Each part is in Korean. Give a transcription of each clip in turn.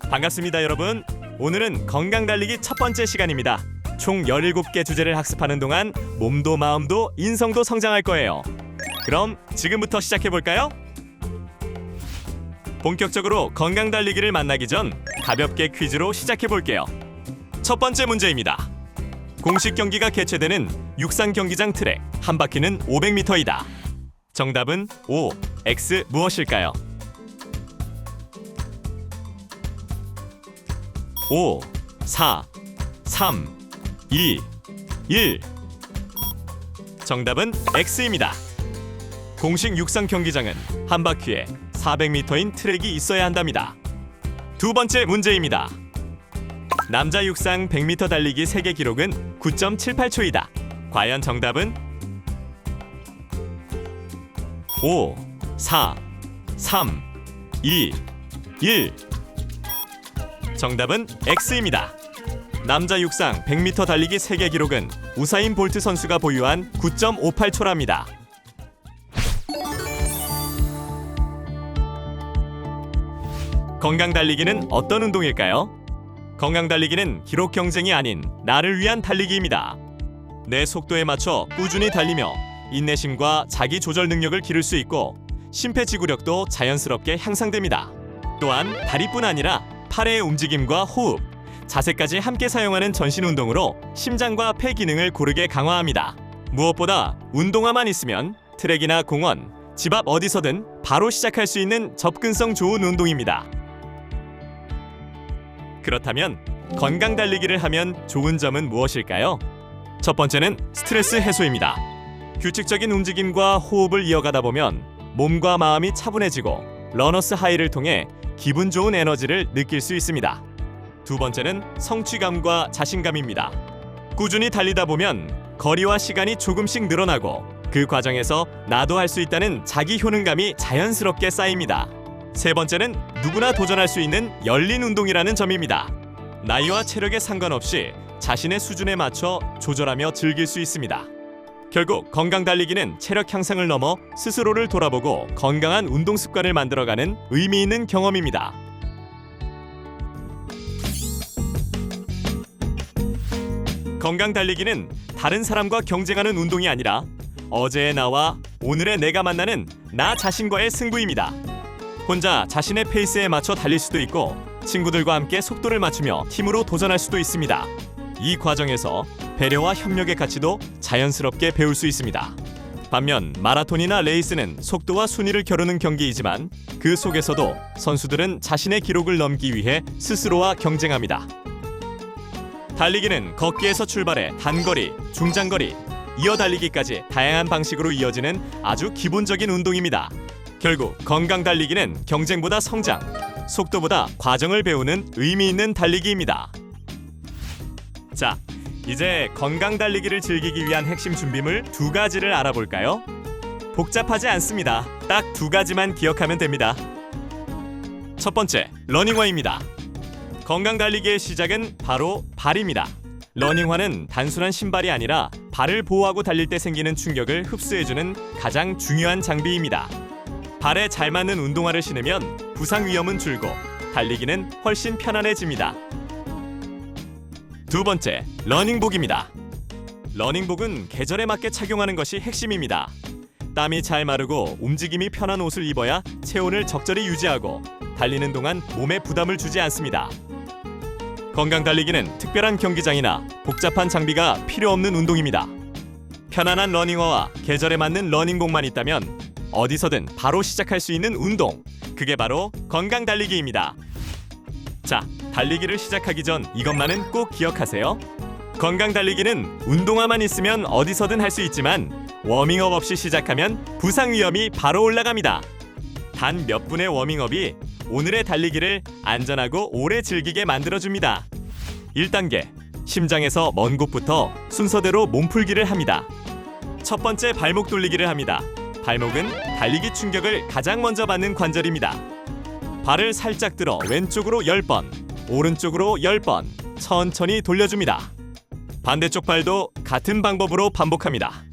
반갑습니다, 여러분. 오늘은 건강 달리기 첫 번째 시간입니다. 총 17개 주제를 학습하는 동안 몸도 마음도 인성도 성장할 거예요. 그럼 지금부터 시작해 볼까요? 본격적으로 건강 달리기를 만나기 전 가볍게 퀴즈로 시작해 볼게요. 첫 번째 문제입니다. 공식 경기가 개최되는 육상 경기장 트랙 한 바퀴는 500m이다. 정답은 O, X 무엇일까요? 5, 4, 3, 2, 1. 정답은 X입니다. 공식 육상 경기장은 한 바퀴에 400m인 트랙이 있어야 한답니다. 두 번째 문제입니다. 남자 육상 100m 달리기 세계 기록은 9.78초이다. 과연 정답은 5, 4, 3, 2, 1. 정답은 X입니다. 남자 육상 100m 달리기 세계 기록은 우사인 볼트 선수가 보유한 9.58초랍니다. 건강 달리기는 어떤 운동일까요? 건강 달리기는 기록 경쟁이 아닌 나를 위한 달리기입니다. 내 속도에 맞춰 꾸준히 달리며 인내심과 자기 조절 능력을 기를 수 있고 심폐지구력도 자연스럽게 향상됩니다. 또한 다리뿐 아니라 팔의 움직임과 호흡, 자세까지 함께 사용하는 전신 운동으로 심장과 폐 기능을 고르게 강화합니다. 무엇보다 운동화만 있으면 트랙이나 공원, 집 앞 어디서든 바로 시작할 수 있는 접근성 좋은 운동입니다. 그렇다면 건강 달리기를 하면 좋은 점은 무엇일까요? 첫 번째는 스트레스 해소입니다. 규칙적인 움직임과 호흡을 이어가다 보면 몸과 마음이 차분해지고 러너스 하이를 통해 기분 좋은 에너지를 느낄 수 있습니다. 두 번째는 성취감과 자신감입니다. 꾸준히 달리다 보면 거리와 시간이 조금씩 늘어나고 그 과정에서 나도 할 수 있다는 자기 효능감이 자연스럽게 쌓입니다. 세 번째는 누구나 도전할 수 있는 열린 운동이라는 점입니다. 나이와 체력에 상관없이 자신의 수준에 맞춰 조절하며 즐길 수 있습니다. 결국 건강 달리기는 체력 향상을 넘어 스스로를 돌아보고 건강한 운동 습관을 만들어가는 의미 있는 경험입니다. 건강 달리기는 다른 사람과 경쟁하는 운동이 아니라 어제의 나와 오늘의 내가 만나는 나 자신과의 승부입니다. 혼자 자신의 페이스에 맞춰 달릴 수도 있고 친구들과 함께 속도를 맞추며 팀으로 도전할 수도 있습니다. 이 과정에서 배려와 협력의 가치도 자연스럽게 배울 수 있습니다. 반면 마라톤이나 레이스는 속도와 순위를 겨루는 경기이지만 그 속에서도 선수들은 자신의 기록을 넘기 위해 스스로와 경쟁합니다. 달리기는 걷기에서 출발해 단거리, 중장거리, 이어 달리기까지 다양한 방식으로 이어지는 아주 기본적인 운동입니다. 결국 건강 달리기는 경쟁보다 성장, 속도보다 과정을 배우는 의미 있는 달리기입니다. 자, 이제 건강 달리기를 즐기기 위한 핵심 준비물 2가지를 알아볼까요? 복잡하지 않습니다. 딱 2가지만 기억하면 됩니다. 첫 번째, 러닝화입니다. 건강 달리기의 시작은 바로 발입니다. 러닝화는 단순한 신발이 아니라 발을 보호하고 달릴 때 생기는 충격을 흡수해주는 가장 중요한 장비입니다. 발에 잘 맞는 운동화를 신으면 부상 위험은 줄고 달리기는 훨씬 편안해집니다. 두 번째, 러닝복입니다. 러닝복은 계절에 맞게 착용하는 것이 핵심입니다. 땀이 잘 마르고 움직임이 편한 옷을 입어야 체온을 적절히 유지하고 달리는 동안 몸에 부담을 주지 않습니다. 건강 달리기는 특별한 경기장이나 복잡한 장비가 필요 없는 운동입니다. 편안한 러닝화와 계절에 맞는 러닝복만 있다면 어디서든 바로 시작할 수 있는 운동, 그게 바로 건강 달리기입니다. 자, 달리기를 시작하기 전 이것만은 꼭 기억하세요. 건강 달리기는 운동화만 있으면 어디서든 할 수 있지만 워밍업 없이 시작하면 부상 위험이 바로 올라갑니다. 단 몇 분의 워밍업이 오늘의 달리기를 안전하고 오래 즐기게 만들어줍니다. 1단계, 심장에서 먼 곳부터 순서대로 몸풀기를 합니다. 첫 번째, 발목 돌리기를 합니다. 발목은 달리기 충격을 가장 먼저 받는 관절입니다. 발을 살짝 들어 왼쪽으로 10번, 오른쪽으로 10번 천천히 돌려줍니다. 반대쪽 발도 같은 방법으로 반복합니다.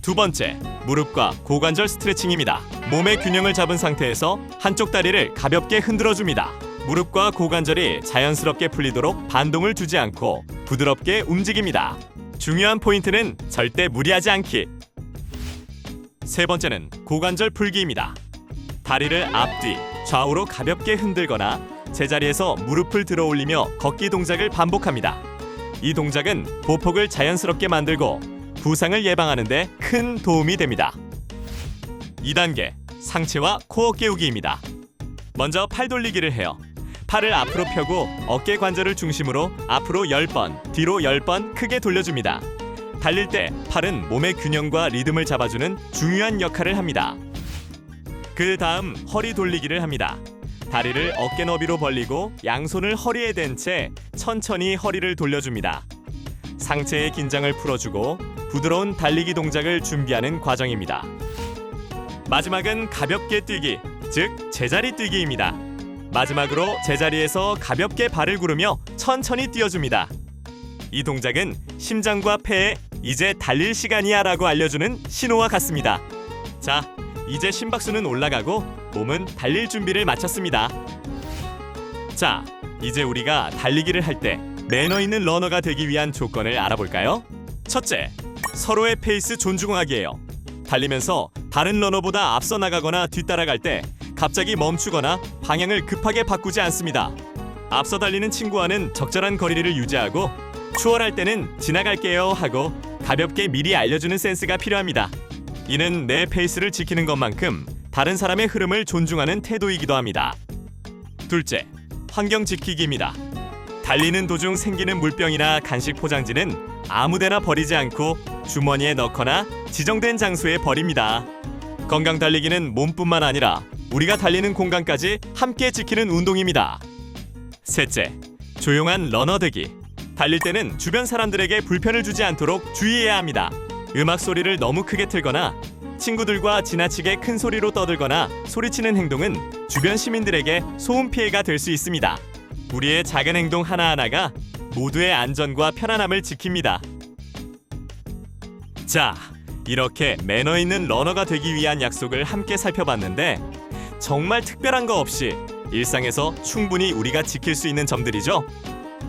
두 번째, 무릎과 고관절 스트레칭입니다. 몸의 균형을 잡은 상태에서 한쪽 다리를 가볍게 흔들어줍니다. 무릎과 고관절이 자연스럽게 풀리도록 반동을 주지 않고 부드럽게 움직입니다. 중요한 포인트는 절대 무리하지 않기. 세 번째는 고관절 풀기입니다. 다리를 앞뒤, 좌우로 가볍게 흔들거나 제자리에서 무릎을 들어 올리며 걷기 동작을 반복합니다. 이 동작은 보폭을 자연스럽게 만들고 부상을 예방하는 데 큰 도움이 됩니다. 2단계, 상체와 코어 깨우기입니다. 먼저 팔 돌리기를 해요. 팔을 앞으로 펴고 어깨 관절을 중심으로 앞으로 10번, 뒤로 10번 크게 돌려줍니다. 달릴 때 팔은 몸의 균형과 리듬을 잡아주는 중요한 역할을 합니다. 그 다음 허리 돌리기를 합니다. 다리를 어깨 너비로 벌리고 양손을 허리에 댄 채 천천히 허리를 돌려줍니다. 상체의 긴장을 풀어주고 부드러운 달리기 동작을 준비하는 과정입니다. 마지막은 가볍게 뛰기, 즉 제자리 뛰기입니다. 마지막으로 제자리에서 가볍게 발을 구르며 천천히 뛰어줍니다. 이 동작은 심장과 폐에 이제 달릴 시간이야 라고 알려주는 신호와 같습니다. 자, 이제 심박수는 올라가고 몸은 달릴 준비를 마쳤습니다. 자, 이제 우리가 달리기를 할 때 매너 있는 러너가 되기 위한 조건을 알아볼까요? 첫째, 서로의 페이스 존중하기예요. 달리면서 다른 러너보다 앞서 나가거나 뒤따라갈 때 갑자기 멈추거나 방향을 급하게 바꾸지 않습니다. 앞서 달리는 친구와는 적절한 거리를 유지하고 추월할 때는 지나갈게요 하고 가볍게 미리 알려주는 센스가 필요합니다. 이는 내 페이스를 지키는 것만큼 다른 사람의 흐름을 존중하는 태도이기도 합니다. 둘째, 환경 지키기입니다. 달리는 도중 생기는 물병이나 간식 포장지는 아무데나 버리지 않고 주머니에 넣거나 지정된 장소에 버립니다. 건강 달리기는 몸뿐만 아니라 우리가 달리는 공간까지 함께 지키는 운동입니다. 셋째, 조용한 러너 되기. 달릴 때는 주변 사람들에게 불편을 주지 않도록 주의해야 합니다. 음악 소리를 너무 크게 틀거나 친구들과 지나치게 큰 소리로 떠들거나 소리치는 행동은 주변 시민들에게 소음 피해가 될 수 있습니다. 우리의 작은 행동 하나하나가 모두의 안전과 편안함을 지킵니다. 자, 이렇게 매너 있는 러너가 되기 위한 약속을 함께 살펴봤는데 정말 특별한 거 없이 일상에서 충분히 우리가 지킬 수 있는 점들이죠.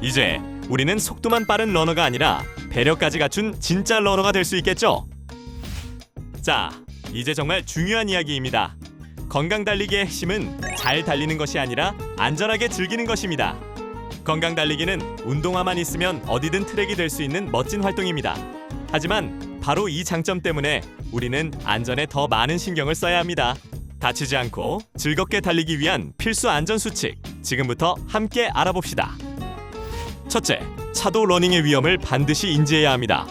이제 우리는 속도만 빠른 러너가 아니라 배려까지 갖춘 진짜 러너가 될 수 있겠죠? 자, 이제 정말 중요한 이야기입니다. 건강 달리기의 핵심은 잘 달리는 것이 아니라 안전하게 즐기는 것입니다. 건강 달리기는 운동화만 있으면 어디든 트랙이 될 수 있는 멋진 활동입니다. 하지만 바로 이 장점 때문에 우리는 안전에 더 많은 신경을 써야 합니다. 다치지 않고 즐겁게 달리기 위한 필수 안전 수칙, 지금부터 함께 알아봅시다. 첫째, 차도 러닝의 위험을 반드시 인지해야 합니다.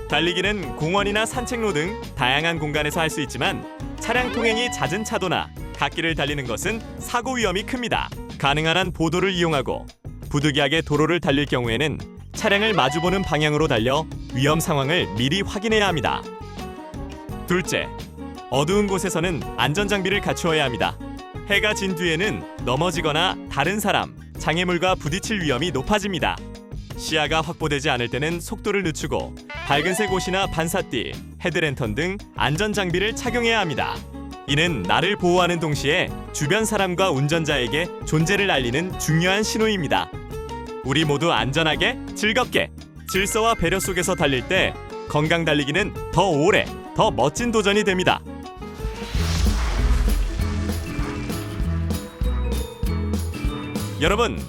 달리기는 공원이나 산책로 등 다양한 공간에서 할 수 있지만 차량 통행이 잦은 차도나 갓길을 달리는 것은 사고 위험이 큽니다. 가능한 한 보도를 이용하고 부득이하게 도로를 달릴 경우에는 차량을 마주보는 방향으로 달려 위험 상황을 미리 확인해야 합니다. 둘째, 어두운 곳에서는 안전장비를 갖추어야 합니다. 해가 진 뒤에는 넘어지거나 다른 사람, 장애물과 부딪힐 위험이 높아집니다. 시야가 확보되지 않을 때는 속도를 늦추고 밝은색 옷이나 반사띠, 헤드랜턴 등 안전장비를 착용해야 합니다. 이는 나를 보호하는 동시에 주변 사람과 운전자에게 존재를 알리는 중요한 신호입니다. 우리 모두 안전하게, 즐겁게, 질서와 배려 속에서 달릴 때 건강 달리기는 더 오래, 더 멋진 도전이 됩니다. 여러분,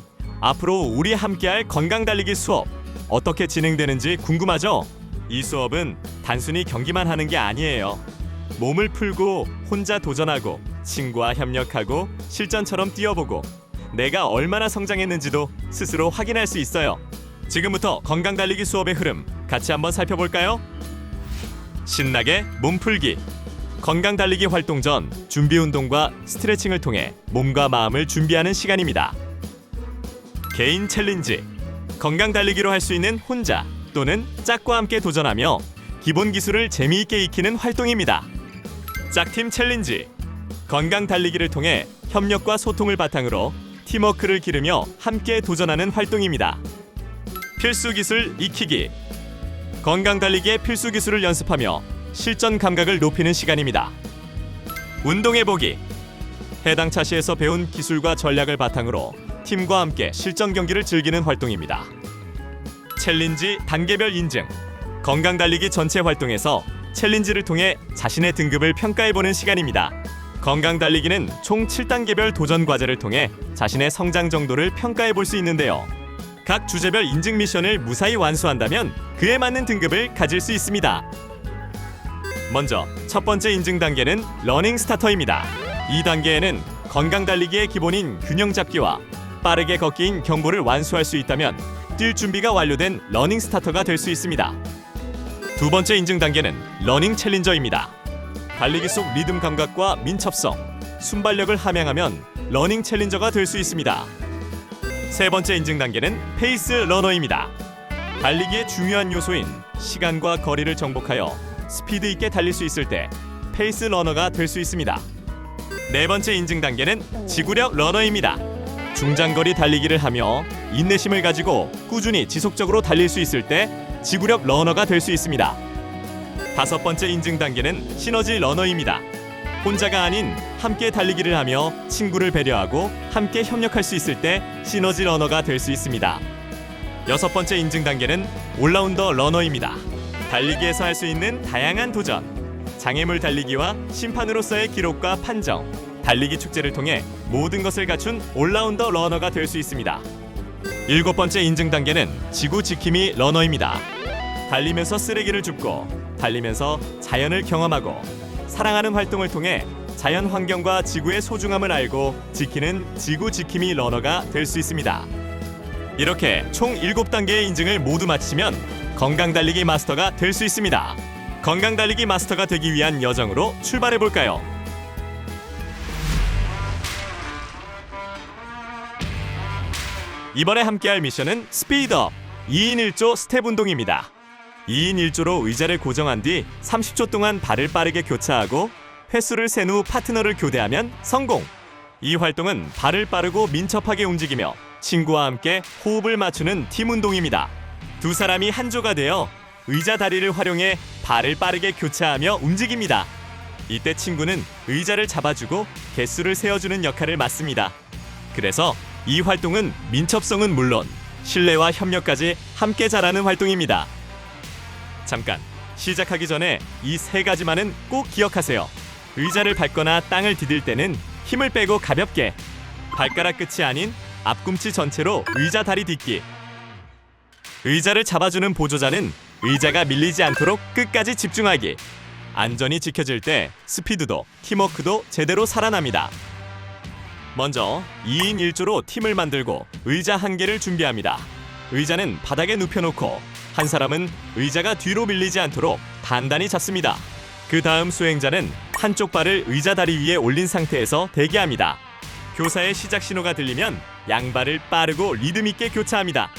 앞으로 우리 함께할 건강 달리기 수업 어떻게 진행되는지 궁금하죠? 이 수업은 단순히 경기만 하는 게 아니에요. 몸을 풀고 혼자 도전하고 친구와 협력하고 실전처럼 뛰어보고 내가 얼마나 성장했는지도 스스로 확인할 수 있어요. 지금부터 건강 달리기 수업의 흐름 같이 한번 살펴볼까요? 신나게 몸풀기. 건강 달리기 활동 전 준비 운동과 스트레칭을 통해 몸과 마음을 준비하는 시간입니다. 개인 챌린지. 건강 달리기로 할 수 있는 혼자 또는 짝과 함께 도전하며 기본 기술을 재미있게 익히는 활동입니다. 짝팀 챌린지. 건강 달리기를 통해 협력과 소통을 바탕으로 팀워크를 기르며 함께 도전하는 활동입니다. 필수 기술 익히기. 건강 달리기의 필수 기술을 연습하며 실전 감각을 높이는 시간입니다. 운동해보기. 해당 차시에서 배운 기술과 전략을 바탕으로 팀과 함께 실전 경기를 즐기는 활동입니다. 챌린지 단계별 인증. 건강 달리기 전체 활동에서 챌린지를 통해 자신의 등급을 평가해보는 시간입니다. 건강 달리기는 총 7단계별 도전 과제를 통해 자신의 성장 정도를 평가해볼 수 있는데요. 각 주제별 인증 미션을 무사히 완수한다면 그에 맞는 등급을 가질 수 있습니다. 먼저 첫 번째 인증 단계는 러닝 스타터입니다. 이 단계에는 건강 달리기의 기본인 균형 잡기와 빠르게 걷기인 경보를 완수할 수 있다면 뛸 준비가 완료된 러닝 스타터가 될 수 있습니다. 두 번째 인증 단계는 러닝 챌린저입니다. 달리기 속 리듬 감각과 민첩성, 순발력을 함양하면 러닝 챌린저가 될 수 있습니다. 세 번째 인증 단계는 페이스 러너입니다. 달리기의 중요한 요소인 시간과 거리를 정복하여 스피드 있게 달릴 수 있을 때 페이스 러너가 될 수 있습니다. 네 번째 인증 단계는 지구력 러너입니다. 중장거리 달리기를 하며 인내심을 가지고 꾸준히 지속적으로 달릴 수 있을 때 지구력 러너가 될 수 있습니다. 다섯 번째 인증 단계는 시너지 러너입니다. 혼자가 아닌 함께 달리기를 하며 친구를 배려하고 함께 협력할 수 있을 때 시너지 러너가 될 수 있습니다. 여섯 번째 인증 단계는 올라운더 러너입니다. 달리기에서 할 수 있는 다양한 도전, 장애물 달리기와 심판으로서의 기록과 판정, 달리기 축제를 통해 모든 것을 갖춘 올라운더 러너가 될 수 있습니다. 일곱 번째 인증 단계는 지구 지킴이 러너입니다. 달리면서 쓰레기를 줍고 달리면서 자연을 경험하고 사랑하는 활동을 통해 자연 환경과 지구의 소중함을 알고 지키는 지구 지킴이 러너가 될 수 있습니다. 이렇게 총 7단계의 인증을 모두 마치면 건강 달리기 마스터가 될 수 있습니다. 건강 달리기 마스터가 되기 위한 여정으로 출발해 볼까요? 이번에 함께할 미션은 스피드업 2인 1조 스텝 운동입니다. 2인 1조로 의자를 고정한 뒤 30초 동안 발을 빠르게 교차하고 횟수를 센 후 파트너를 교대하면 성공! 이 활동은 발을 빠르고 민첩하게 움직이며 친구와 함께 호흡을 맞추는 팀 운동입니다. 두 사람이 한 조가 되어 의자 다리를 활용해 발을 빠르게 교차하며 움직입니다. 이때 친구는 의자를 잡아주고 개수를 세어주는 역할을 맡습니다. 그래서 이 활동은 민첩성은 물론 신뢰와 협력까지 함께 잘하는 활동입니다. 잠깐, 시작하기 전에 이 세 가지만은 꼭 기억하세요. 의자를 밟거나 땅을 디딜 때는 힘을 빼고 가볍게, 발가락 끝이 아닌 앞꿈치 전체로 의자 다리 딛기. 의자를 잡아주는 보조자는 의자가 밀리지 않도록 끝까지 집중하기. 안전이 지켜질 때 스피드도 팀워크도 제대로 살아납니다. 먼저 2인 1조로 팀을 만들고 의자 한 개를 준비합니다. 의자는 바닥에 눕혀놓고 한 사람은 의자가 뒤로 밀리지 않도록 단단히 잡습니다. 그 다음 수행자는 한쪽 발을 의자 다리 위에 올린 상태에서 대기합니다. 교사의 시작 신호가 들리면 양발을 빠르고 리듬 있게 교차합니다.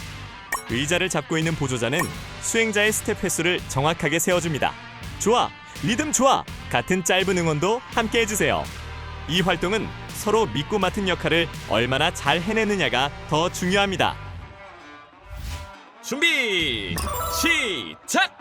의자를 잡고 있는 보조자는 수행자의 스텝 횟수를 정확하게 세워줍니다. 좋아! 리듬 좋아! 같은 짧은 응원도 함께 해주세요. 이 활동은 서로 믿고 맡은 역할을 얼마나 잘 해내느냐가 더 중요합니다. 준비! 시작!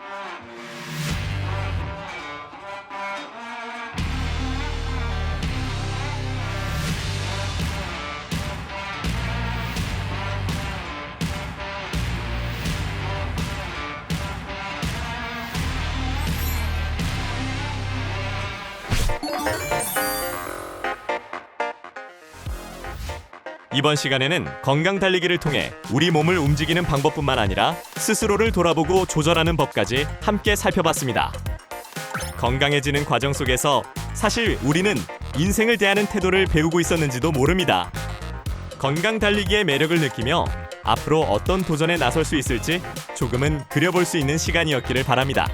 이번 시간에는 건강 달리기를 통해 우리 몸을 움직이는 방법뿐만 아니라 스스로를 돌아보고 조절하는 법까지 함께 살펴봤습니다. 건강해지는 과정 속에서 사실 우리는 인생을 대하는 태도를 배우고 있었는지도 모릅니다. 건강 달리기의 매력을 느끼며 앞으로 어떤 도전에 나설 수 있을지 조금은 그려볼 수 있는 시간이었기를 바랍니다.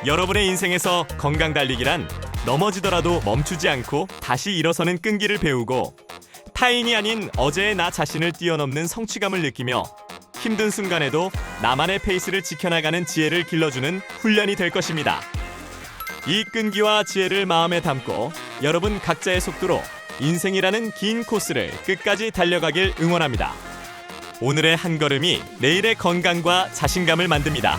여러분의 인생에서 건강 달리기란 넘어지더라도 멈추지 않고 다시 일어서는 끈기를 배우고 타인이 아닌 어제의 나 자신을 뛰어넘는 성취감을 느끼며 힘든 순간에도 나만의 페이스를 지켜나가는 지혜를 길러주는 훈련이 될 것입니다. 이 끈기와 지혜를 마음에 담고 여러분 각자의 속도로 인생이라는 긴 코스를 끝까지 달려가길 응원합니다. 오늘의 한 걸음이 내일의 건강과 자신감을 만듭니다.